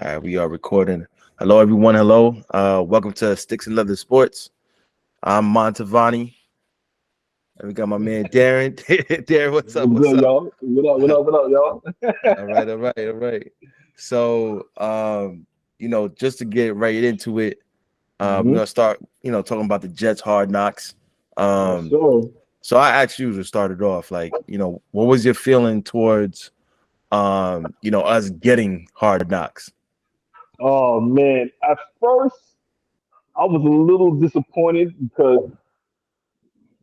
All right, we are recording. Hello, everyone. Hello. Welcome to Sticks and Leather Sports. I'm Montavani. And we got my man Darren. Darren, what's up? What's What's good, up? y'all? What up? What up? What up, y'all? All right, all right, all right. So, just to get right into it, we're hmm gonna start, talking about the Jets Hard Knocks. Yes, Um, sir. so I asked you to start it off, like, what was your feeling towards, us getting Hard Knocks? Oh man, at first I was a little disappointed because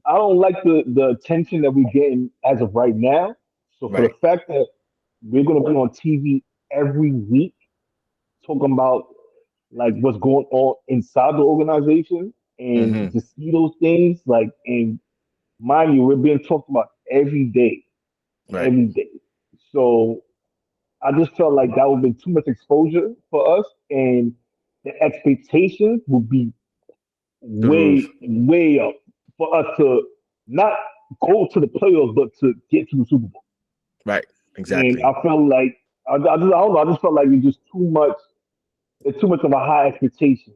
I don't like the attention that we're getting as of right now. So for Right. the fact that we're gonna be on TV every week talking about like what's going on inside the organization and Mm-hmm. to see those things, like, and mind you, we're being talked about Right. every day. So I just felt like that would have been too much exposure for us, and the expectations would be The roof. way up for us to not go to the playoffs, but to get to the Super Bowl. Right. And Exactly. I felt like I don't know, I just felt like it's just too much. It's too much of a high expectation.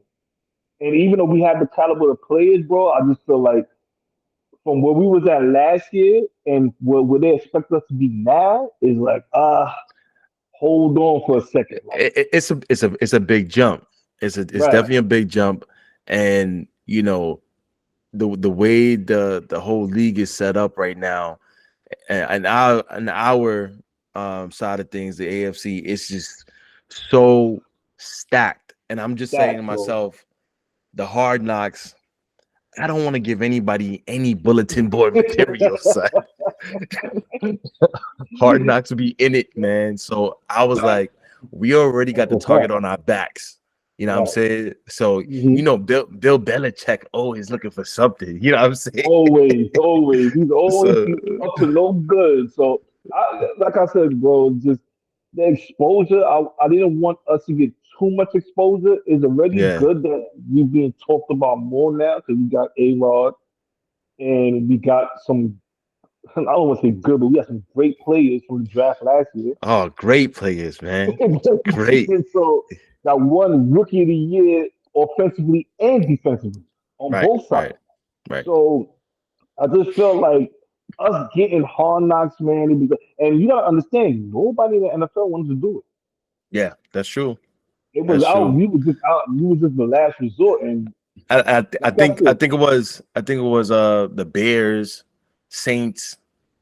And even though we have the caliber of players, bro, I just feel like from where we was at last year and where they expect us to be now is like hold on for a second, like It's a big jump. It's right. definitely a big jump, and the way the whole league is set up right now, and our side of things, the AFC, is just so stacked. And I'm just saying to That, bro. myself, the Hard Knocks. I don't want to give anybody any bulletin board material, son. Hard Knocks to be in it, man. So I was like, we already got That's the a target fact. on our backs. You know what I'm Right. saying? So, hmm Bill Belichick always looking for something. You know what I'm saying? Always, always. He's always So up to no good. So, like I said, bro, just the exposure. I didn't want us to get too much exposure. It's already yeah, good that we're being talked about more now because we got A-Rod and we got some, I don't want to say good, but we got some great players from the draft last year. oh, great players, man. Great. And so, that one rookie of the year offensively and defensively on Right, both sides. right, right. So, I just felt like us getting hard knocks, man. And you gotta understand, nobody in the NFL wanted to do Yeah, that's true. it. It was That's out. true. We was just out. We was just the last resort. And I like I think I said, think it was the Bears, Saints.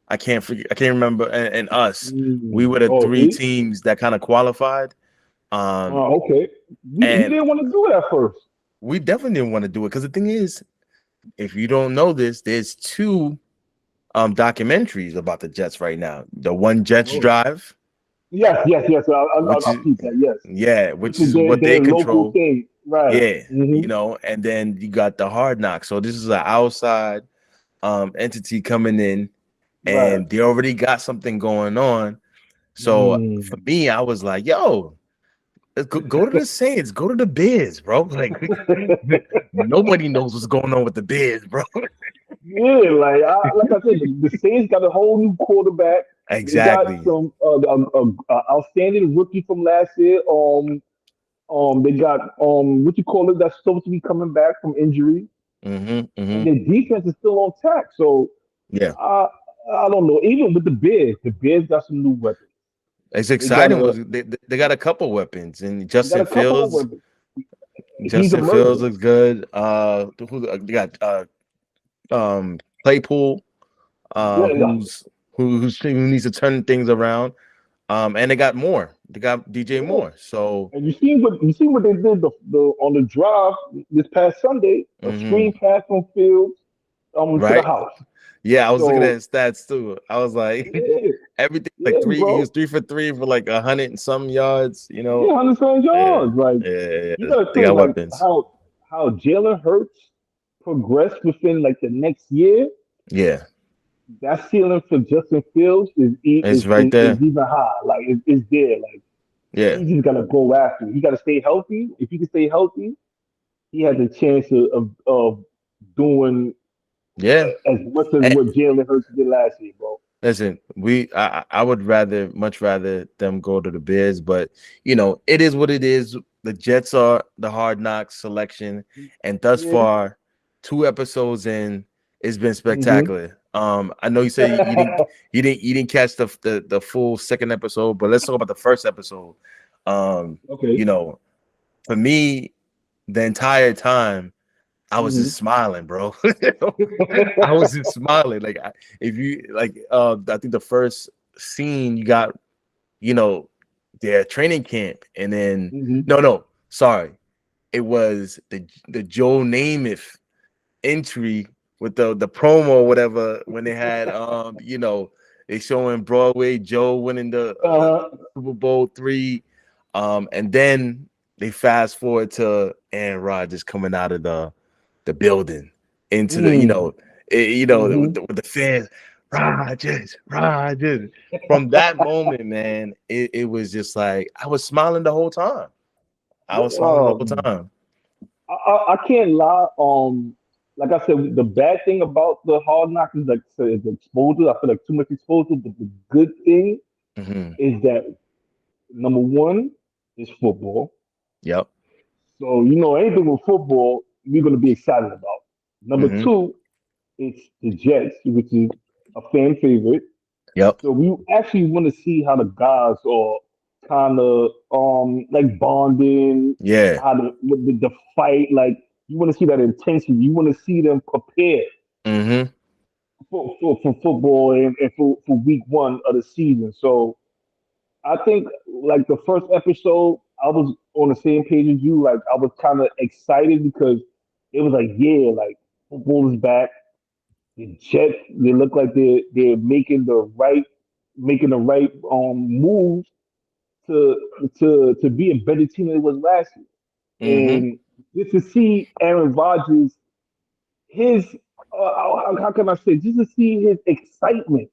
I can't remember, and us. We were the oh, three see, teams that kind of qualified. Um, okay. He and didn't want to do it at first. we definitely didn't want to do it because the thing is, if you don't know this, there's two documentaries about the Jets right now. The one Jets Oh, Drive, yes, yes, yes. which I'll is keep that. Yes, yeah, which which is is what they their local control. thing, right? Yeah, hmm and then you got the Hard Knock. So this is an outside entity coming in, Right. and they already got something going on. So for Mm. me, I was like, yo, let's go to the Saints, go to the Bears, bro. Like nobody knows what's going on with the Bears, bro. Yeah, like I said, the Saints got a whole new quarterback. They got Exactly. some outstanding rookie from last year. They got what you call it? That's supposed to be coming back from injury, Hmm. and Hmm. their defense is still on track. So Yeah. I I don't know. Even with the Bears got some new weapons. It's They got exciting. a They got a couple weapons, and they got a couple of weapons. He's Justin Fields emerging. looks good. They got Claypool, Yeah, yeah. who needs to turn things around. And they got more. They got DJ Yeah. Moore. So And you see what they did the on the drive this past Sunday, a screen mhm, pass from Fields to the right. house. Yeah, I was looking at So his stats too. I was like, yeah, everything like yeah, three. He was bro. 3 for 3 for like 100 and some yards. Yeah, 100 Yeah, yards. Like you yeah. gotta They think got like weapons. how Jalen Hurts progressed within like the next year. Yeah, That ceiling for Justin Fields it's right is there. even high. Like it's there. Like Yeah, he just gotta go after it. He gotta stay healthy. If he can stay healthy, he has a chance of doing yeah. as much as And, what Jalen Hurts did last year, bro. Listen, I would much rather them go to the Bears, but it is what it is. The Jets are the Hard Knocks selection, and thus Yeah. far, 2 episodes in, it's been Mm-hmm. spectacular. I know you said you didn't catch the full second episode, but let's talk about the first episode. Um, Okay. you know, for me, the entire time I was Mm-hmm. just smiling, bro. I was just smiling. Like if you like, I think the first scene you got, you know, their training camp, and then Mm-hmm. no, sorry, it was the Joe Namath entry with the promo or whatever when they had they showing Broadway Joe winning the Uh-huh. Super Bowl III, and then they fast forward to Aaron Rodgers coming out of the building into the Mm. Mm-hmm. with the fans, Rodgers. From that moment, man, it was just like I was smiling the whole time. I was smiling the whole time. I can't lie. Like I said, the bad thing about the Hard Knocks is like the exposure. I feel like too much exposure. But the good thing Hmm. is that number one is football. Yep. So anything with football, you're gonna be excited about. Number Hmm. two, it's the Jets, which is a fan favorite. Yep. So we actually want to see how the guys are kind of like bonding, Yeah. how the fight. Like you want to see that intensity. You want to see them prepare Hmm. for football and for week one of the season. So I think like the first episode, I was on the same page as you. Like I was kind of excited because it was like, yeah, like football is back. The Jets, they look like they're making the right moves to be a better team than it was last year. Hmm. And just to see Aaron Rodgers, his how can I say, just to see his excitement,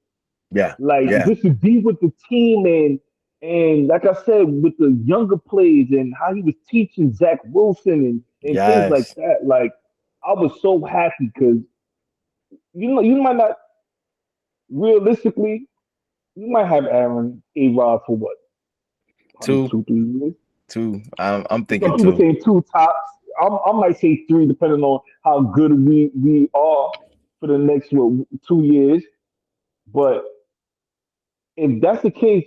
Yeah. like Yeah. just to be with the team and like I said, with the younger players and how he was teaching Zach Wilson and things like Yes. that. Like I was so happy because you might not realistically, you might have Aaron A Rod for what? Probably Two. 2, 3 years. Two. I'm thinking Some people two. saying two tops. I might say three, depending on how good we are for the next 2 years. But if that's the case,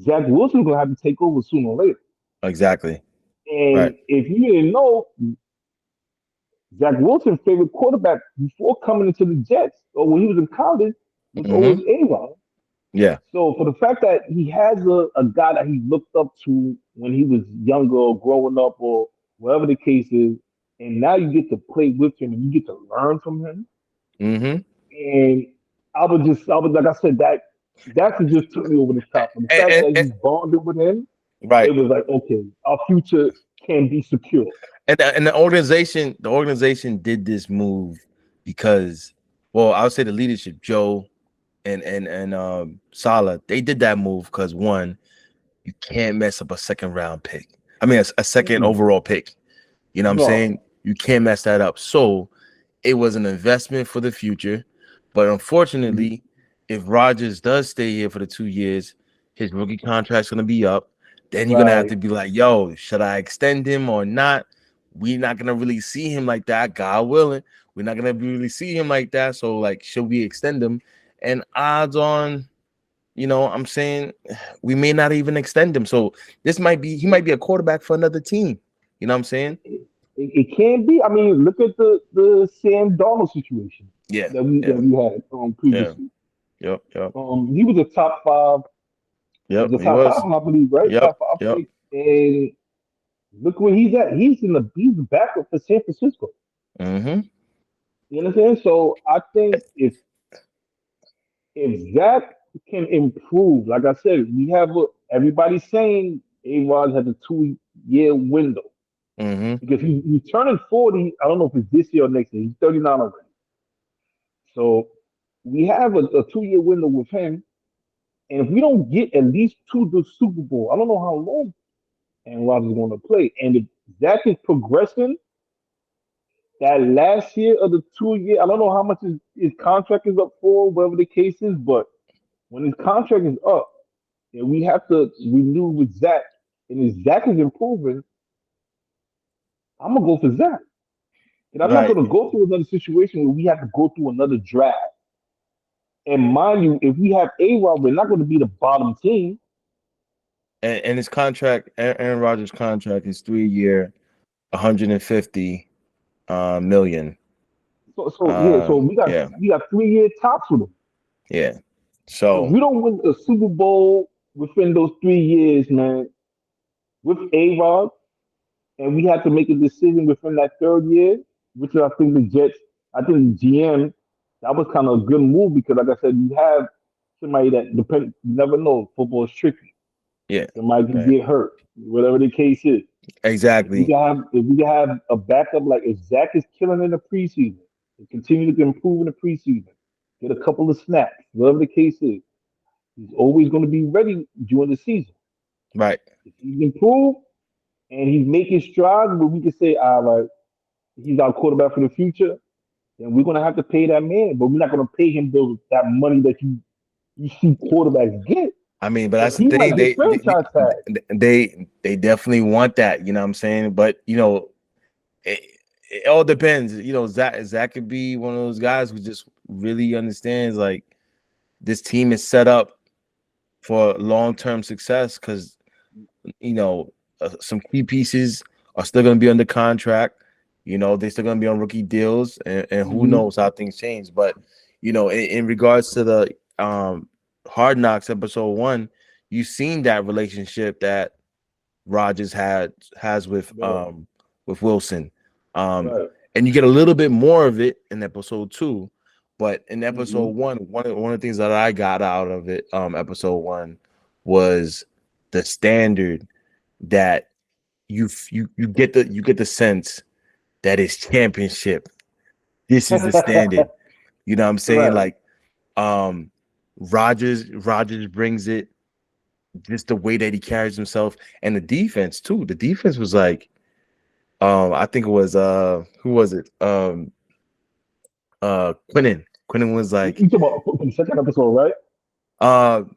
Zach Wilson's gonna have to take over sooner or later. Exactly. Right. And if you didn't know, Zach Wilson's favorite quarterback before coming into the Jets or when he was in college was always Hmm. A-Rod. Yeah. So for the fact that he has a guy that he looked up to when he was younger or growing up or whatever the case is, and now you get to play with him and you get to learn from him. Hmm. And I was like I said, that's what just took me over the top. And the fact And, that and, he bonded with him, it right. was like, okay, our future can be secure. And the organization did this move because, well, I would say the leadership, Joe and Salah, they did that move because one, you can't mess up a second round pick. I mean, a second Mm, overall pick. You know what I'm no, saying? You can't mess that up. So it was an investment for the future. But mhm, unfortunately, if Rodgers does stay here for the 2 years, his rookie contract's gonna be up. Then you're gonna have right. to be like, yo, should I extend him or not? We're not gonna really see him like that, God willing. We're not gonna really see him like that. So, like, should we extend him? And odds on, I'm saying we may not even extend him. So he might be a quarterback for another team. You know what I'm saying? It can be. I mean, look at the Sam Darnold situation Yeah, that we that yeah, we had yeah. previously. Yep, yep, He was a top five. It yep. was a He top was. five, I believe, right? Yep, Top five yep. pick, and look where he's at. He's the backup for San Francisco. Mm-hmm. You understand? So I think if Zach can improve, like I said, we have everybody's saying A Rod has a 2 year window Mm-hmm. because he's turning 40. I don't know if it's this year or next year. He's 39 already. So we have a 2 year window with him. And if we don't get at least to the Super Bowl, I don't know how long Aaron Rodgers is going to play. And if Zach is progressing, that last year of the 2 year, I don't know how much his contract is up for, whatever the case is, but when his contract is up and we have to renew with Zach, and if Zach is improving, I'm gonna go for Zach. And I'm not Right. gonna go through another situation where we have to go through another draft. And mind you, if we have A-Rod, we're not gonna be the bottom team. And his contract, Aaron Rodgers' contract is 3 year, 150 million. So yeah, so we got Yeah, we got 3 year tops with him. yeah. So if So we don't win the Super Bowl within those 3 years, man, with A-Rod, and we had to make a decision within that third year, which I think the Jets, I think the GM, that was kind of a good move because, like I said, you have somebody that depend. You never know. Football is tricky. yeah, Somebody can right. get hurt, whatever the case is. Exactly. If we can have a backup, like if Zach is killing in the preseason, and continue to improve in the preseason, get a couple of snaps, whatever the case is, he's always going to be ready during the season. Right. If he's improved and he's making strides, but we can say, all right, he's our quarterback for the future, then we're gonna have to pay that man, but we're not gonna pay him that money that you see quarterbacks get. I mean, but But that's the he thing. might get They franchise tag. they definitely want that. You know what I'm saying? But it, it all depends. Zach could be one of those guys who just really understands like this team is set up for long-term success because some key pieces are still going to be under contract. They're still going to be on rookie deals, and who Mm-hmm. knows how things change. But in regards to the Hard Knocks episode 1, you've seen that relationship that Rogers has Right, with Wilson, um, right. and you get a little bit more of it in episode 2. But in episode Mm-hmm. one, one of the things that I got out of it, episode 1, was the standard that you get the sense that it's championship. This is the standard. You know what I'm saying? Right. Like um Rogers brings it, just the way that he carries himself, and the defense too. The defense was like I think it was who was it? Quinnen. Quinnen was like You talking about from the second episode, right?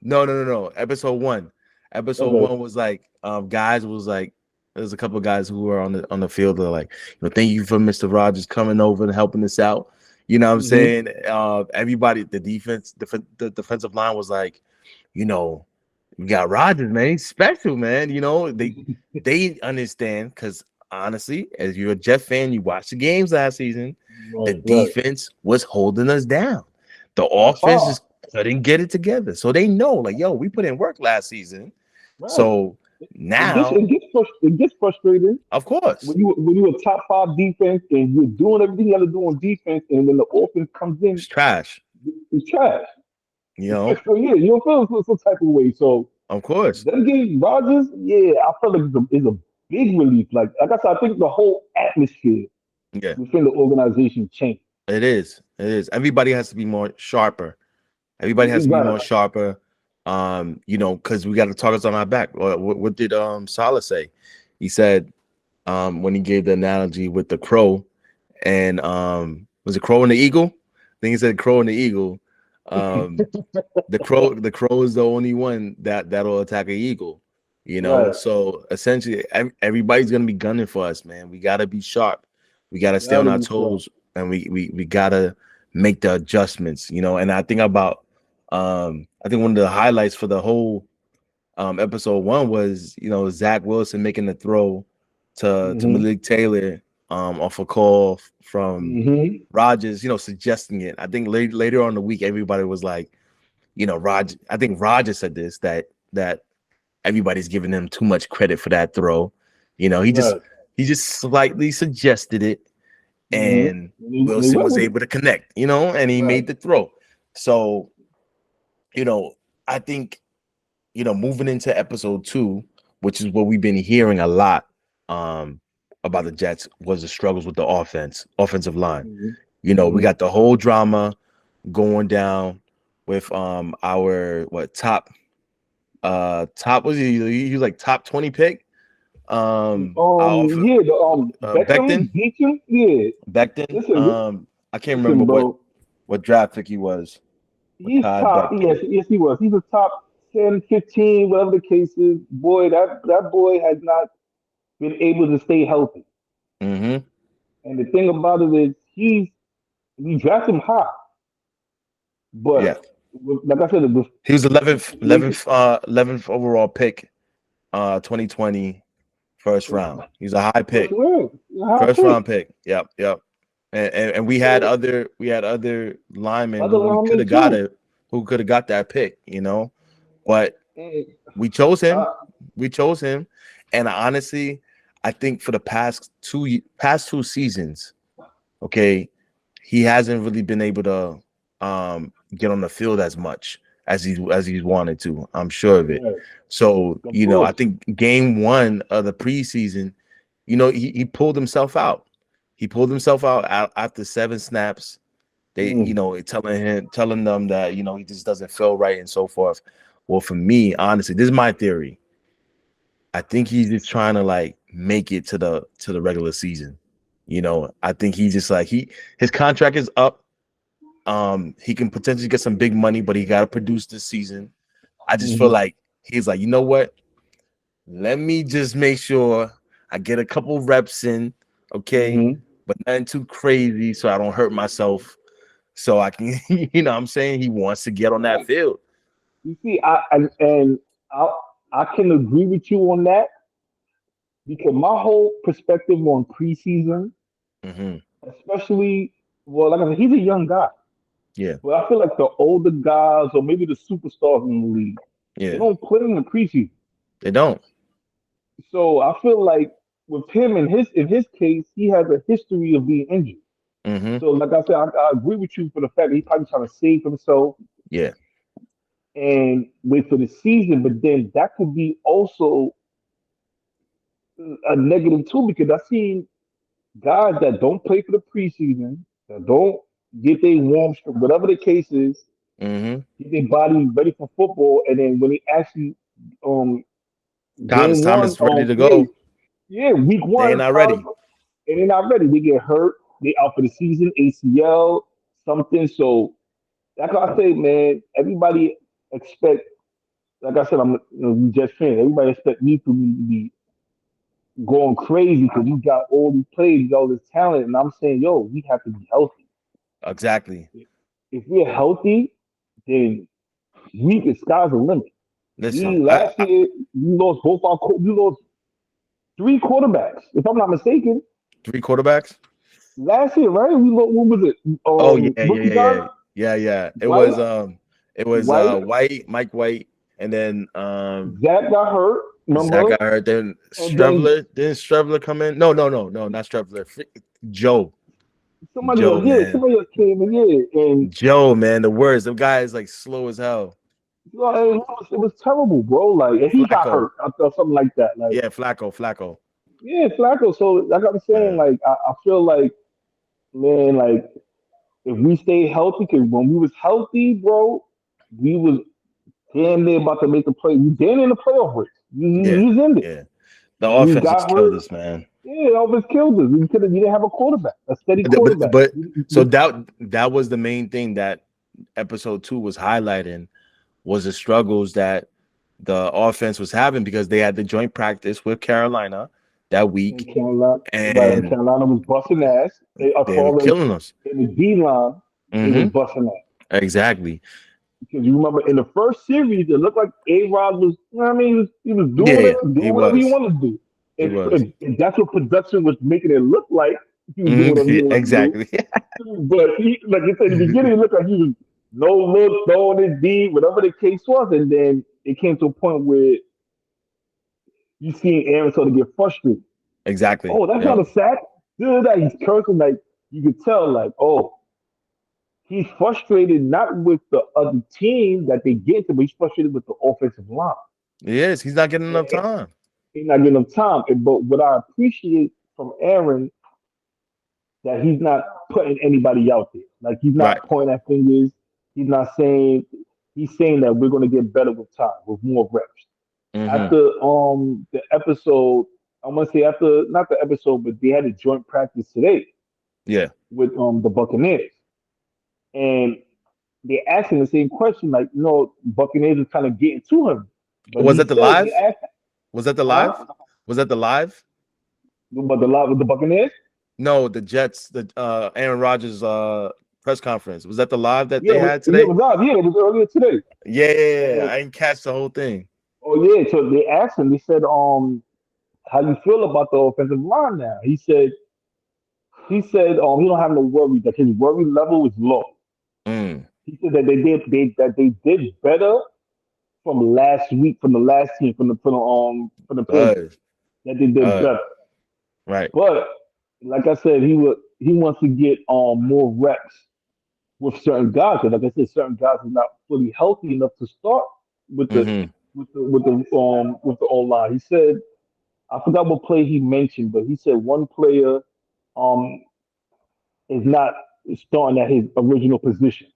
no. Episode 1. Okay. Episode 1 was like guys was like there's a couple of guys who were on the field that are like, thank you for Mr. Rogers coming over and helping us out. You know what I'm Mm-hmm. saying? Everybody, the defensive line was like, you know, we got Rogers, man. He's special, man. They understand because honestly, as you're a Jet fan, you watched the games last season. The Right, right. defense was holding us down. The By offense far. just couldn't get it together. So they know, like, yo, we put in work last season. Right. So It gets now, it gets it gets frustrating of course, when you a top five defense and you're doing everything you got to do on defense, and when the offense comes in, it's trash. it's trash. You know, So yeah, you'll feel some type of way. So of course. them getting Rodgers, yeah, I feel like it's a big relief. Like I said, I think the whole atmosphere Yeah, within the organization changed. it is. It is. Everybody has to be more sharper. Everybody has to be Right. more sharper. Because we got the targets on our back. What did Salah say? He said when he gave the analogy with the crow and was it crow and the eagle? I think he said crow and the eagle. Um, the crow is the only one that'll attack an eagle. Right. So essentially, everybody's gonna be gunning for us, man. We gotta be sharp. We gotta stay on Gotta our be sharp. toes, and we gotta make the adjustments. And I think one of the highlights for the whole episode 1 was Zach Wilson making the throw to Mm-hmm. Malik Taylor off a call from Mm-hmm. Rogers, suggesting it. I think later on in the week, everybody was like, I think Roger said this that everybody's giving him too much credit for that throw. He just Right. he just slightly suggested it, Mm-hmm. and And they Wilson went was with it. able to connect, and he Right. made the throw. So, I think, moving into episode 2, which is what we've been hearing a lot about the Jets, was the struggles with the offensive line. Mm-hmm. We Mm-hmm. got the whole drama going down with our top was he was like top 20 pick I offer Yeah, the Becton, Beckham, Beecham, yeah. Becton. Listen, I can't remember listen, bro. what draft pick he was. He's Makai top. Becton. Yes, he was. He's a top 10, 15, whatever the case is. Boy, that boy has not been able to stay healthy. Mm-hmm. And the thing about it is, we draft him high, Yeah, but like I said, with he was the 11th, situation, 11th overall pick, 2020 first round. He's a high first pick, round, high first pick. round pick. Yep, yep. And we had So other linemen other who we could linemen have got too. it, who could have got that pick, you know. But And, we chose him. uh, We chose him, and honestly, I think for the past two seasons, okay, he hasn't really been able to get on the field as much as he's wanted to. I'm sure of it. right, So, of you know, I course. think game one of the preseason, you know, he pulled himself out. He pulled himself out after 7 snaps. They, you Mm, know, telling them that, you know, he just doesn't feel right and so forth. Well, for me, honestly, this is my theory. I think he's just trying to like make it to the regular season. You know, I think he's just like his contract is up. He can potentially get some big money, but he got to produce this season. I just feel hmm like he's like, you know what? Let me just make sure I get a couple reps in, okay, hmm but nothing too crazy, so I don't hurt myself. So I can, you know, what I'm saying he wants to get on that Right. field. You see, I I can agree with you on that because my whole perspective on preseason, Hmm. especially, well, like I said, he's a young guy. Yeah, But I feel like the older guys or maybe the superstars in the league, they yeah, don't play in the preseason. they don't. So I feel like with him in his case, he has a history of being injured. Hmm. So like I said, I agree with you for the fact that he's probably trying to save himself Yeah, and wait for the season. But then that could be also a negative too because I've seen guys that don't play for the preseason, that don't get their warm, whatever the case is, hmm. get their body ready for football, and then when they actually um game Time one is ready to plays, go. yeah, week They ain't one not time, ready. and they're not ready. They get hurt, they out for the season, ACL, something. So that's why I say, man, everybody expect. Like I said, I'm we just fan. Everybody expect me to be going crazy because we got all these players, we got all this talent, and I'm saying, yo, we have to be healthy. Exactly. If we're healthy, then we the sky's the limit. We Listen, last year we lost we lost three quarterbacks, if I'm not mistaken. three quarterbacks. Last year, right? We lost, what was it? Oh yeah, yeah, Rookie yeah, guard yeah, yeah, yeah. White, It was White. White, Mike White, and then Zach got hurt, Zach remember? got hurt. Then And then Strevler, didn't Strevler come in? No, no, no, no, not Strevler. Joe, Joe, man, somebody else came in, yeah, and Joe, man. The words, the guy is like slow as hell. it was terrible, bro. Like, and he got Flacco, hurt or something like that. Like, yeah, Flacco. yeah, Flacco. So, like I'm saying, Yeah, like, I feel like, man, like, if we stay healthy, because when we was healthy, bro, we was damn near about to make a play. We damn near in the playoff race. yeah, We was in there. yeah. The When we offense just got killed hurt, us, man. yeah, it almost killed us. We didn't have a quarterback, a steady But quarterback. so that was the main thing that episode 2 was highlighting, was the struggles that the offense was having because they had the joint practice with Carolina that And week, Carolina, right? And and Carolina was busting ass. As they were far as killing us. in the D line, they was Hmm. busting ass. Exactly. Because you remember in the first series, it looked like A Rod was, you know what I mean, he was Yeah, yeah, doing whatever he wanted to do. he was. And that's what production was making it look like. He was doing whatever he Yeah, wanted to do. exactly. But like you said in the beginning, it looked like he was no look, throwing it deep, whatever the case was. And then it came to a point where you see Aaron sort of get frustrated. Like, Exactly. oh, that's not Yep. a sack. That he's cursing. Like, you could tell, like, oh, he's frustrated not with the other team that they get to, but he's frustrated with the offensive line. He is. He's not getting And enough time. he's not getting enough time. But what I appreciate from Aaron that he's not putting anybody out there. Like he's Right. not pointing at fingers. He's not saying he's saying that we're gonna get better with time, with more reps. Hmm. After the episode, I want to say after not the episode, but they had a joint practice today Yeah. with the Buccaneers, and they asked him the same question, like, Buccaneers is kind of getting to him, but Was he that the said they live? asked, Was that the huh? live? Was that the live? But the lot with the Buccaneers, No, the Jets, the Aaron Rodgers press conference. Was that the live that yeah, they had yeah, it today? was live, yeah, it was earlier today. Yeah, yeah, yeah. And I didn't catch the whole thing. oh yeah, so they asked him, they said, how you feel about the offensive line now? He said, he don't have no worries, that his worry level is low. Mm, He said that they did better from last week, from the last team, from the Patriots, good. that they did Uh, better. right. But like I said, he wants to get more reps with certain guys. 'Cause like I said, certain guys are not fully healthy enough to start with the Mm-hmm. with the O line. He said, I forgot what play he mentioned, but he said one player um is not starting at his original position.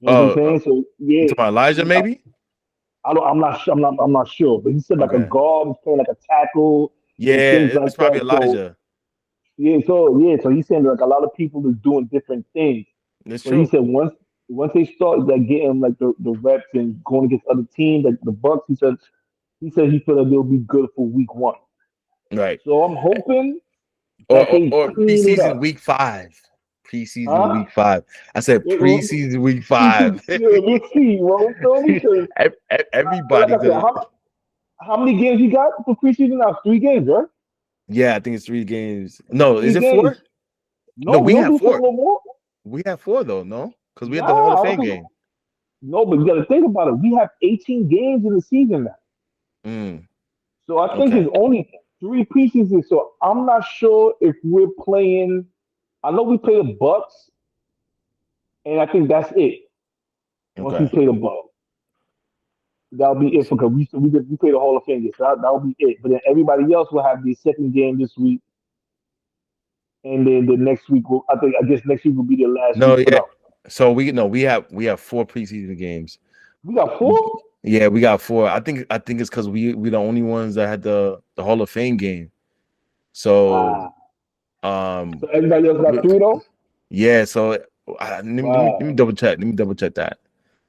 You know what I'm Oh, saying? So you yeah, talking about Elijah, maybe? I'm not sure. I'm not sure, but he said like a Okay. guard is playing like a tackle and Yeah, things it's like probably that. So Elijah. yeah, so he's saying like a lot of people are doing different things. It's But he true. said once they start like getting like the reps and going against other teams like the Bucks, he said he feel like they'll be good for week 1. Right. So I'm hoping Or, that or, they or clean it preseason up. week 5. Preseason Huh? week 5. I said It, will- preseason week yeah, 5. let's see. Well, feel me? Because like Everybody I said, does. how many games you got for preseason now? 3 games, right? Yeah, I think it's 3 games. No, is Three it games. 4? No, No, we we don't have do four 4. no more. We have 4 though, no? Because we had the Hall Nah, of I don't Fame think. game. No, but you got to think about it. We have 18 games in the season now, Mm, so I think okay. it's only 3 preseasons. So I'm not sure if we're playing. I know we play the Bucks, and I think that's it. Once we Okay. play the Bucks, that'll be it for because we play the Hall of Fame game. So that'll be it. But then everybody else will have the second game this week, and then the next week will. I guess next week will be the last No, week for yeah. them. So we have 4 preseason games. We got four. Yeah, we got 4. I think it's because we the only ones that had the Hall of Fame game. So Wow. um So everybody else got we- three though. yeah, so let me Wow. double check. Let me double check that.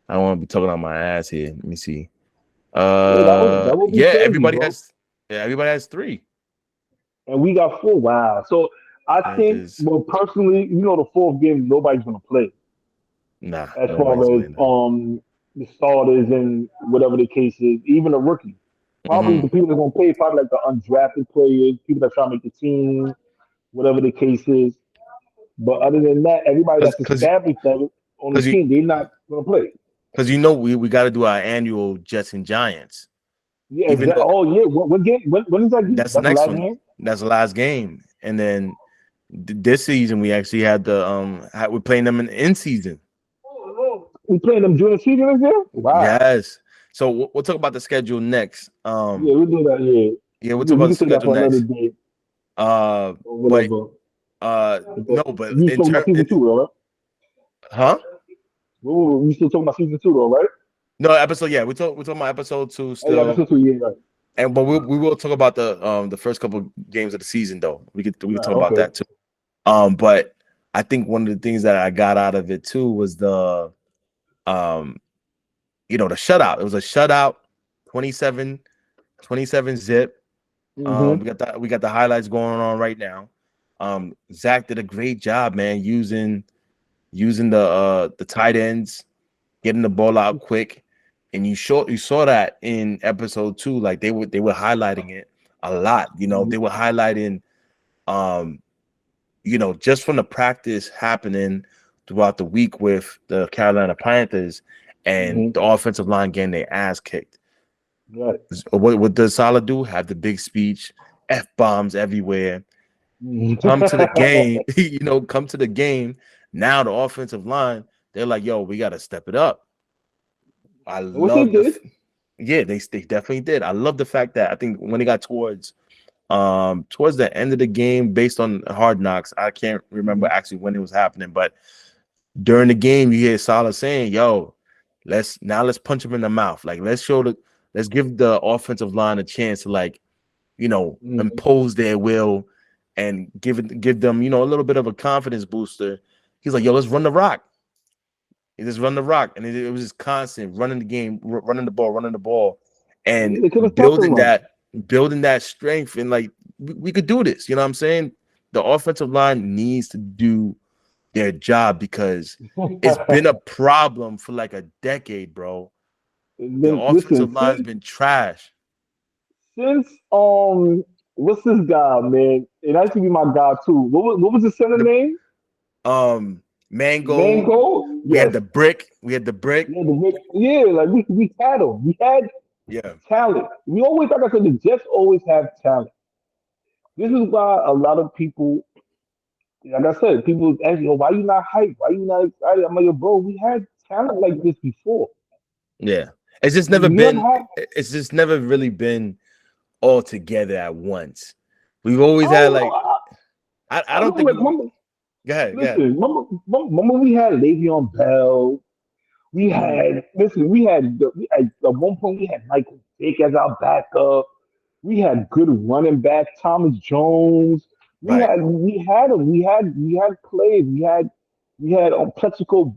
I don't want to be talking on my ass here. Let me see. Yeah, that would be Yeah, crazy, bro. everybody has 3. And we got four. Wow. So I Yeah, think, because well, personally, the fourth game nobody's gonna play nah, as far nobody's as playing that. the starters and whatever the case is, even a rookie. Probably Mm-hmm. the people that are gonna play, probably like the undrafted players, people that try to make the team, whatever the case is. But other than that, everybody Because that's because established that on the because you team, they're not gonna play. because we got to do our annual Jets and Giants. Yeah, Even exactly. though Oh yeah, what game? When is that game? that's the That's the next last one. game. That's the last game, and then this season we actually had we're playing them in season. We playing them during the season this year? Wow. Yes. So we'll talk about the schedule next. Yeah, we do that. Yeah, Yeah, we'll talk we about the can say that schedule for another next. day or But whatever. no, But but we talking about season two, though, right? huh? We still talking about season two, though, right? No episode. Yeah, we're talking about episode 2 Oh yeah, still, episode two. Yeah, right. and but we will talk about the first couple games of the season though. We could Right. talk about Okay. that too. But I think one of the things that I got out of it too was um the shutout. It was a shutout, 27 zip. Mm-hmm. We got the highlights going on right now. Zach did a great job, man, using the tight ends, getting the ball out quick. And you saw that in episode 2, like they were highlighting it a lot. They were highlighting um just from the practice happening throughout the week with the Carolina Panthers and Mm-hmm. the offensive line getting their ass kicked. Right. What does Salah do? Have the big speech, F bombs everywhere. Come to the game, come to the game. Now the offensive line, they're like, yo, we got to step it up. I What they love did? yeah, they definitely did. I love the fact that I think when they got towards the end of the game, based on Hard Knocks, I can't remember Mhm. actually when it was happening, but during the game, you hear Salah saying, "Yo, let's punch him in the mouth. Like let's give the offensive line a chance to like Mm. impose their will and give them, a little bit of a confidence booster. He's like, yo, let's run the rock. He just run the rock, and it was just constant running the game, running the ball, and Yeah, they could have stopped the building run. that strength, and like we could do this. You know what I'm saying? The offensive line needs to do their job because it's been a problem for like a decade, bro. The Listen, offensive line's been trash. since what's this guy, man? It used to be my guy too. What was the center The name? Mango, Mango? we had Yes. the brick, we had the brick. Yeah, like we had him. We had Yeah, talent. We always, like I said, the Jets always have talent. This is why a lot of people, like I said, people ask me, "Oh, why you not hyped? Why you not excited?" I'm like, "Bro, we had talent like this before. yeah. It's just never We never been. had. It's just never really been all together at once. We've I always had don't know. like I I don't remember, think like, we go ahead, go ahead. listen, remember we had Le'Veon Bell. We Hmm. had, listen, at one point we had Michael Vick as our backup. We had good running back, Thomas Jones. Right. We had him. We had plays. We had Plexico.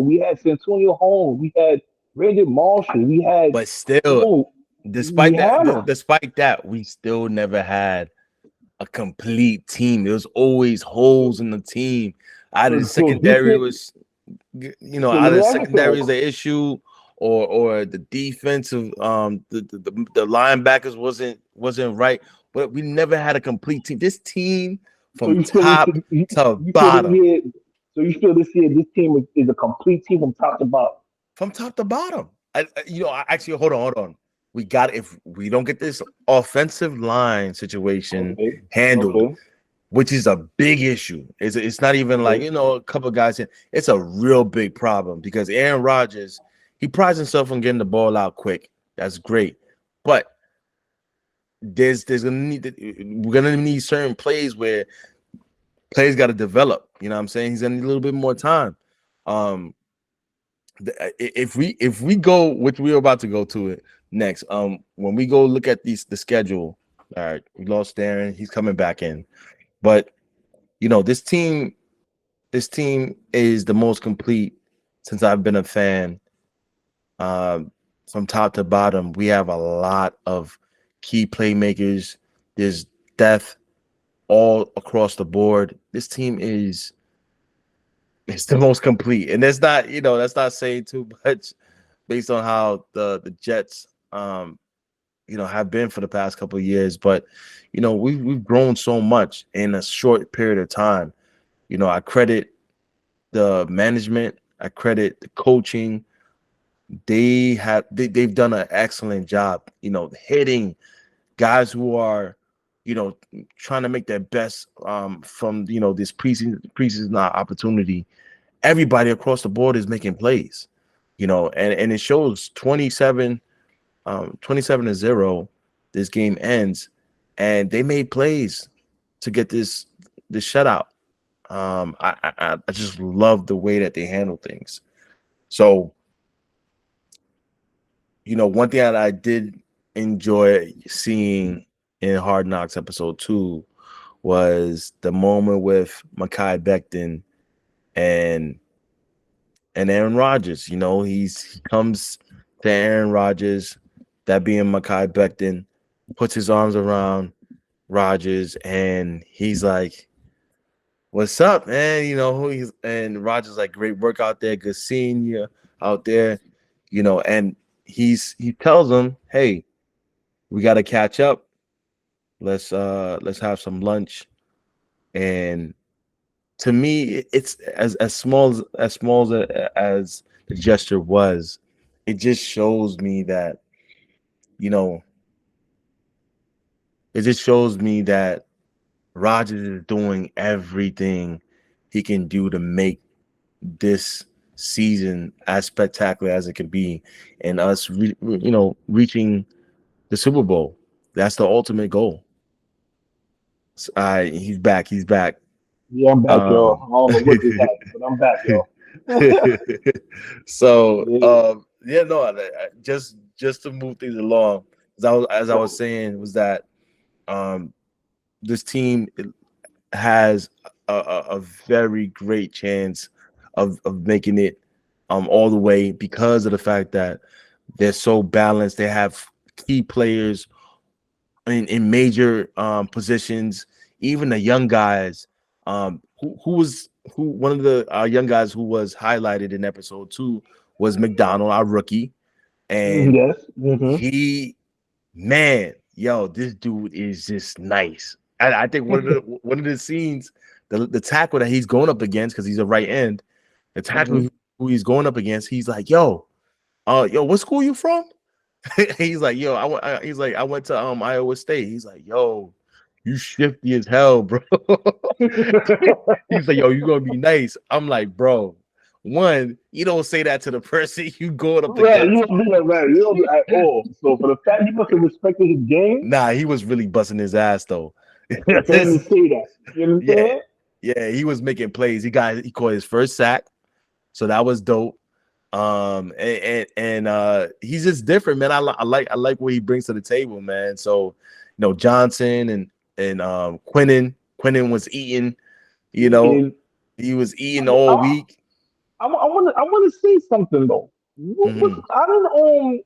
We had Santonio Holmes. We had Randy Marshall. But Come still, on, we had him. despite that, we still never had a complete team. There was always holes in the team. Either the So this secondary is was, so let either me the ask you secondary something. is the issue, or the defensive, the linebackers wasn't right. But we never had a complete team. This team So from you feel this top to you feel this bottom, year so you feel this year this team is a complete team from top to bottom. from top to bottom. Actually, hold on. We got if we don't get this offensive line situation Okay. handled, Okay. which is a big issue. It's not even like, Okay. a couple of guys in. It's a real big problem because Aaron Rodgers, he prides himself on getting the ball out quick. That's great. But we're gonna need certain plays where plays got to develop. You know what I'm saying? He's gonna need a little bit more time. Um, if we go, which we're about to go to it next. When we go look at the schedule, all right, we lost Darren. He's coming back in, but this team is the most complete since I've been a fan. From top to bottom, we have a lot of key playmakers. There's depth all across the board. This team is it's the most complete, and that's not saying too much based on how the Jets have been for the past couple of years. But we've grown so much in a short period of time. I credit the management, I credit the coaching. They've done an excellent job, hitting guys who are, you know, trying to make their best from this preseason opportunity. Everybody across the board is making plays, and it shows 27-0. This game ends, and they made plays to get this shutout. I just love the way that they handle things. So, one thing that I did enjoy seeing in Hard Knocks episode 2 was the moment with Mekhi Becton and Aaron Rodgers. He comes to Aaron Rodgers, that being Mekhi Becton, puts his arms around Rodgers, and he's like, "What's up, man?" And Rodgers like, "Great work out there, good seeing you out there." And he tells him, "Hey, we got to catch up. Let's have some lunch." And to me, it's as small as the gesture was, it just shows me that you know it just shows me that Rodgers is doing everything he can do to make this season as spectacular as it could be, and us reaching the Super Bowl. That's the ultimate goal. He's back. He's back. Yeah, I'm back, y'all. Um, I don't know what just happened, but I'm back, y'all. so Yeah. yeah, no, just to move things along. as I was saying, was that um, this team has a very great chance of making it all the way because of the fact that they're so balanced. They have key players in major positions, even the young guys. Who one of the young guys who was highlighted in episode 2 was McDonald, our rookie, and Yes. Mm-hmm. he, man, yo, this dude is just nice. I think one of the scenes, the tackle that he's going up against, because he's a right end, the tackle Mm-hmm. who he's going up against, he's like, yo, what school you from? He's like, yo, he's like, I went to Iowa State. He's like, yo, you shifty as hell, bro. He's like, yo, you gonna be nice. I'm like, bro, one, you don't say that to the person you going up Right, you against. don't do that, right? You don't do at all. So for the fact you must have respected his game, Nah, he was really busting his ass though. for him to say that, you Yeah, understand? yeah, he was making plays. He caught his first sack, so that was dope. And he's just different, man. I like what he brings to the table, man. So, Johnson and Quinnen was eating, you know, And he was I, eating all I, week. I want to say something though. Hmm. I don't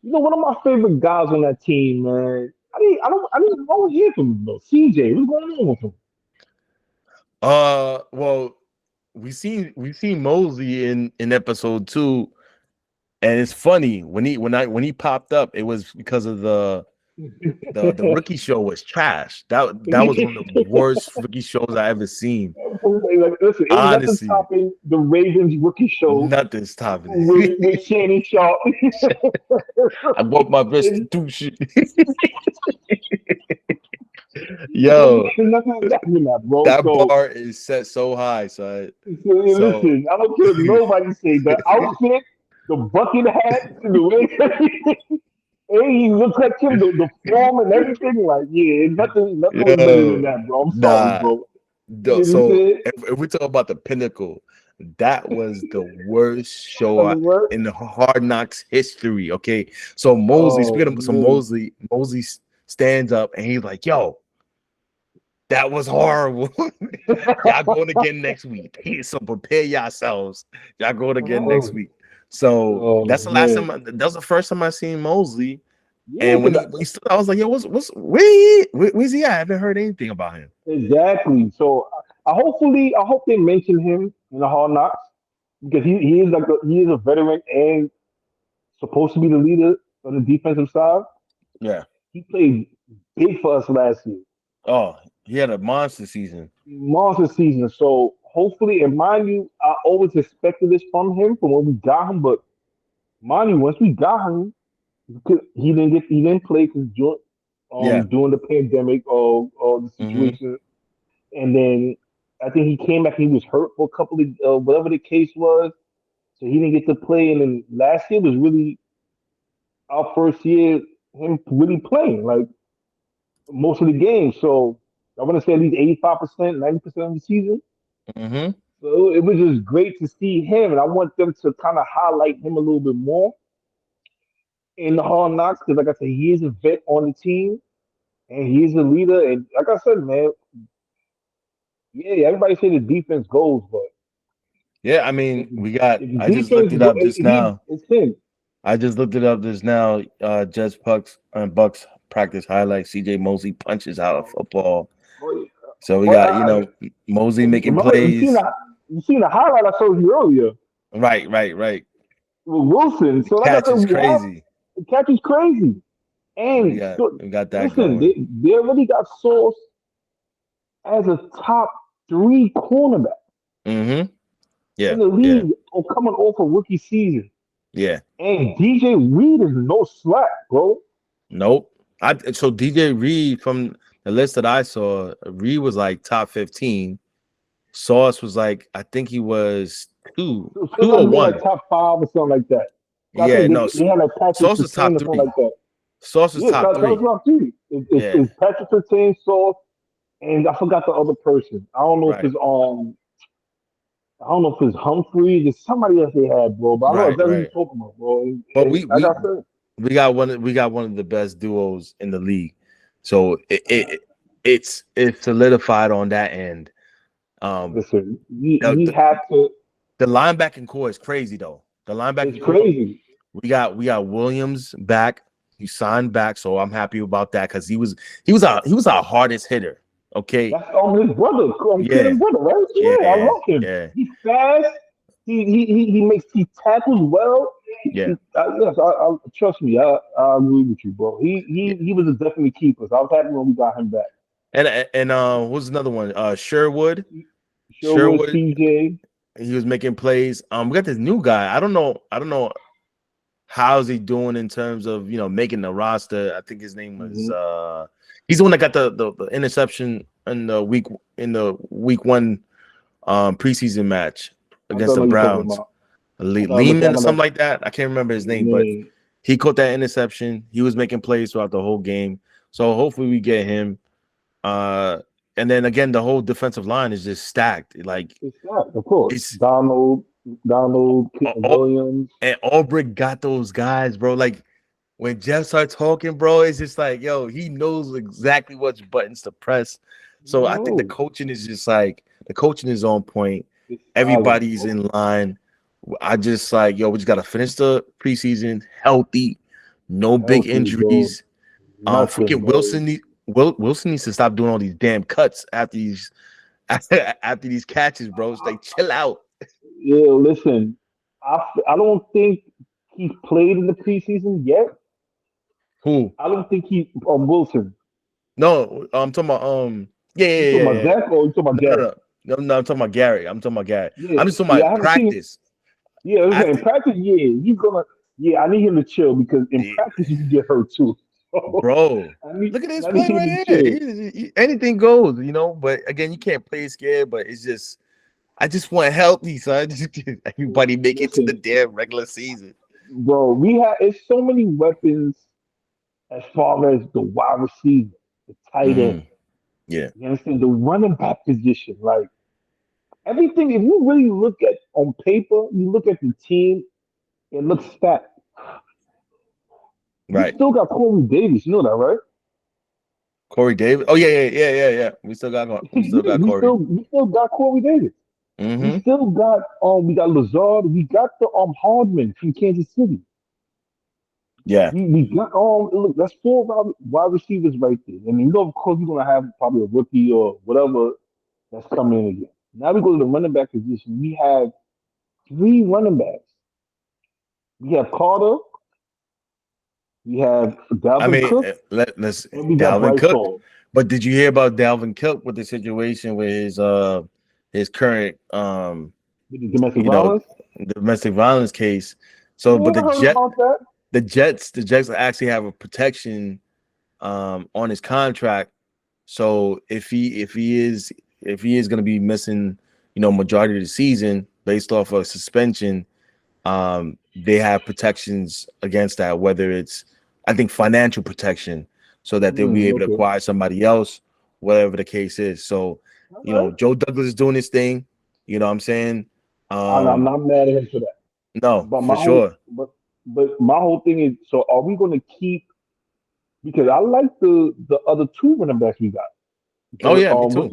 one of my favorite guys on that team, man. I didn't always hear from him though. CJ, what's going on with him? Well, we seen Mosley in episode 2, and it's funny when he popped up, it was because of the rookie show was trash. That was one of the worst rookie shows I ever seen. Like, listen, ain't nothing Honestly, stopping the Ravens rookie show nothing's stopping with it. Shannon Sharp. I want my It's- restitution. Yo, nothing stopping that, bro. that So, bar is set so high, son. listen, So I don't care what nobody say. The outfit, the bucket hat, the way hey, he looks like him, the form and everything. Like, yeah, nothing was better than yo, that, bro. I'm sorry, nah. bro. You know what I'm So saying? if we talk about the pinnacle, that was the worst show Doesn't work. in the Hard Knocks history. Okay, so Mosley, Oh speaking of, so man. Mosley stands up and he's like, "Yo, that was horrible. Y'all going again next week. So prepare yourselves. Y'all going again next Oh, week." So oh that's the last man. time. That was the first time I seen Mosley. Yeah, And when because he stood, I was like, "Yo, where's he at? I haven't heard anything about him." exactly. So I hope they mention him in the Hard Knocks because he is he is a veteran and supposed to be the leader on the defensive side. Yeah. He played big for us last year, Oh, he had a monster season. monster season. So hopefully, and mind you, I always expected this from him from when we got him, but mind you, once we got him, he didn't play because Yeah. during the pandemic or the Hmm. situation. And then I think he came back. He was hurt for a couple of whatever the case was, so he didn't get to play. And then last year was really our first year him really playing like most of the games. So I want to say at least 85%, 90% of the season. Hmm. So it was just great to see him, and I want them to kind of highlight him a little bit more in the Hard Knocks because, like I said, he is a vet on the team and he is a leader. And like I said, man, yeah, everybody say the defense goes, but Yeah, I if mean, the, we got. if the I just looked defense it go, up just he now. it's him. I just looked it up just now. Jets Bucks practice highlights. CJ Mosley punches out a Um, football. but, So we but got Mosley making remember, plays. you seen the highlight I showed you earlier Right. with Wilson. The So like I catch said, is we have crazy. the catch is crazy. We And got so we got that listen, going. they already got Sauce as a top three cornerback Hmm. in Yeah, the yeah, league or coming off a rookie season. yeah. And DJ Reed is no slack, bro. Nope. So DJ Reed, from the list that I saw, Reed was like top 15. Sauce was like, I think he was two, So it two must or have been like one. top five or something like that. I Yeah, think no, they had like Patrick Sauce is top Sertain or something three. like that. Sauce is Yeah, top that was three. my too. Yeah, It's Patrick Sertain, Sauce, and I forgot the other person. right, I don't know if it's Humphrey. There's somebody else they had, bro. But I know right, exactly who you're right. talking about, bro. But And we like we I said. we got one of the best duos in the league. So it's solidified on that end. Um, Listen, the, we the, have to. the linebacking core is crazy though. The It's linebacking core, crazy. we got Williams back. He signed back, so I'm happy about that because he was our hardest hitter. Okay, That's his brother, yeah, Kitten's brother, right? yeah, Yeah, I yeah, love him. yeah, He's fast. He tackles well. yeah, Yes, I trust me. I agree with you, bro. yeah. He was a definitely keeper. So I was happy when we got him back. And what's another one? Sherwood. Sherwood, Sherwood. CJ. He was making plays. We got this new guy. I don't know how's he doing in terms of making the roster. I think his name was Mm-hmm. he's the one that got the interception in the week one preseason match I against don't the know what you're talking Browns. about. I gotta look. I Lehman or gotta something like that. I can't remember his name, but name. he caught that interception. He was making plays throughout the whole game. So hopefully we get him. Uh and then again, the whole defensive line is just stacked. Like It's that, of course. it's Donald, Kitten all, Williams. and Ulbrich got those guys, bro. Like when Jeff starts talking, bro, it's just like, yo, he knows exactly which buttons to press. So I think the No, coaching is just like the coaching is on point. it's solid, Everybody's bro. in line. I just like, yo, we just gotta finish the preseason healthy, no big Healthy, bro. injuries. Nothing, Freaking bro. Wilson needs to stop doing all these damn cuts after these after these catches, bro. It's like chill out. Yeah, listen, I don't think he's played in the preseason yet. Who? I don't think he Wilson. No, I'm talking about yeah, You yeah, talking yeah, about yeah. Zach or you talking about No, no, Garrett? no. No, no, I'm talking about Gary. I'm talking about Gary. Yeah, I'm just talking yeah, I about haven't seen. practice. Yeah, I was saying, in After practice, yeah, he's gonna. Yeah, I need him to chill because in practice you can get hurt too. So bro, look at this I need play him to right here. chill. Anything goes, But again, you can't play scared. But it's just, I just want healthy, son. Everybody make it to the Listen, damn regular season. bro, we have it's so many weapons as far as the wide receiver, the tight end. Yeah, You understand the running back position, like everything. If you really look at on paper, you look at the team, it looks stacked. We right. still got Corey Davis, you know that, right? Corey Davis. Oh yeah, yeah, yeah, yeah, yeah. We still got Corey. We still got Corey Davis. We Mm-hmm. still got we got Lazard. We got the Hardman from Kansas City. Yeah, We got look, that's four wide receivers right there. And of course we're gonna have probably a rookie or whatever that's coming in again. Now we go to the running back position. We have three running backs. We have Carter, we have I Dalvin mean, Cook, let's and we got Dalvin Bryce Cook. Hall. But did you hear about Dalvin Cook with the situation with his current With the domestic you know violence. domestic violence case? So, Yeah, but I heard about that. the Jets actually have a protection on his contract. So if he is going to be missing, majority of the season based off of suspension, they have protections against that. Whether it's, I think, financial protection, so that they'll be able to Okay. acquire somebody else, whatever the case is. So, All right. Joe Douglas is doing his thing. You know what I'm saying? I'm Um, not mad at him for that. no, But for sure. my whole thing is, so are we going to keep? Because I like the other two running backs we got. Oh Because yeah, me too.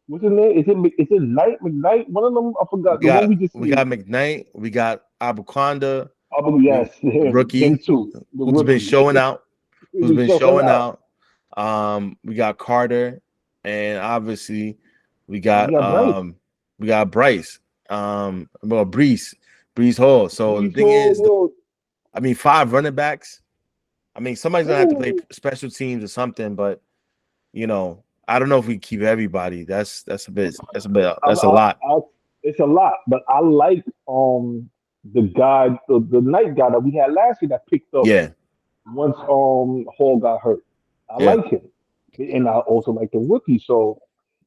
what's his name? Is it Knight McKnight? One of them I We forgot. The one got we just we got seen. McKnight, we got Abukonda, I believe we yes, him rookie too. The who's been rookie. showing out, He was showing showing out. out. We got Carter, and obviously we And we got got Bryce. Bryce, well, Brees Hall. So the Brees thing is, Hall, I mean, five running backs. I mean, somebody's gonna have to play yo. special teams or something, but I don't know if we keep everybody. That's a lot. I, it's a lot, but I like the guy, the night guy that we had last year that picked up Yeah, once Hall got hurt. I yeah, like him, and I also like the rookie. So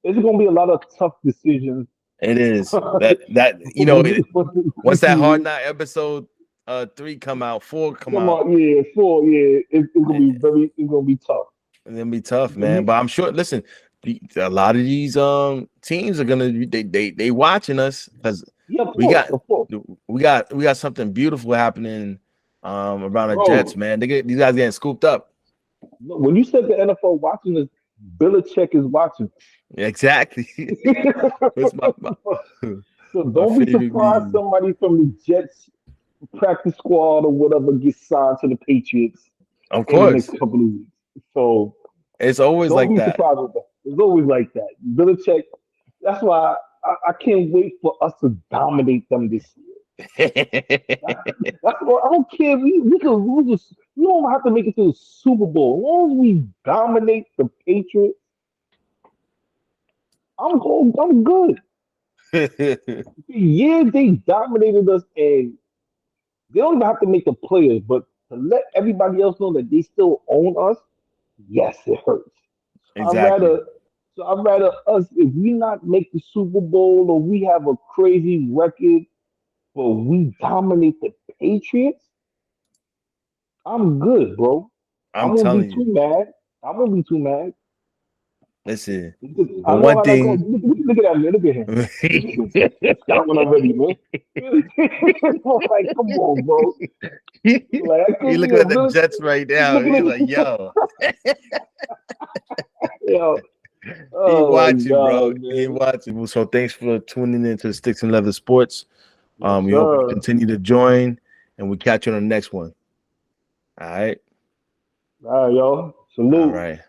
there's going to be a lot of tough decisions it is. for Once the that Hard season. Knock episode 3 come out, 4 come Come out, on, yeah, four, yeah, it's going to be it's going to be tough. it's gonna be tough, Because man. But I'm sure. Listen, a lot of these teams are gonna be they watching us because yeah, we got of course, we got something beautiful happening. around the Jets, Bro, man. These guys getting scooped up. when you said the NFL watching this, Belichick is watching. Exactly. What's my So my don't be favorite surprised meme? somebody from the Jets practice squad or whatever gets signed to the Patriots Of in the next course, couple of weeks. So it's always don't like be that. surprised with that. It's always like that. Belichick. That's why I can't wait for us to dominate them this year. That's what I don't care. We can lose. We don't have to make it to the Super Bowl. As long as we dominate the Patriots, I'm good. For years they dominated us, and they don't even have to make the players, but to let everybody else know that they still own us. Yes, it hurts. So I'd Exactly. rather, so I'd rather us if we not make the Super Bowl or we have a crazy record, but we dominate the Patriots. I'm good, bro. I I'm won't be telling you. too mad. I won't be too mad. Listen, I but know one how that goes. thing. Look at that man. Look at him. Look at him. He's scouting already, man. Like, come on, bro. Like, I He can't, looking at the really, Jets right he's now. looking He's at like, yo, yo. he Oh my watching, bro. God, He man. watching. So thanks for tuning in to Sticks and Leather Sports. Yes, We hope you sir. continue to join, and we catch you on the next one. All right. All right, y'all. All Salute. right.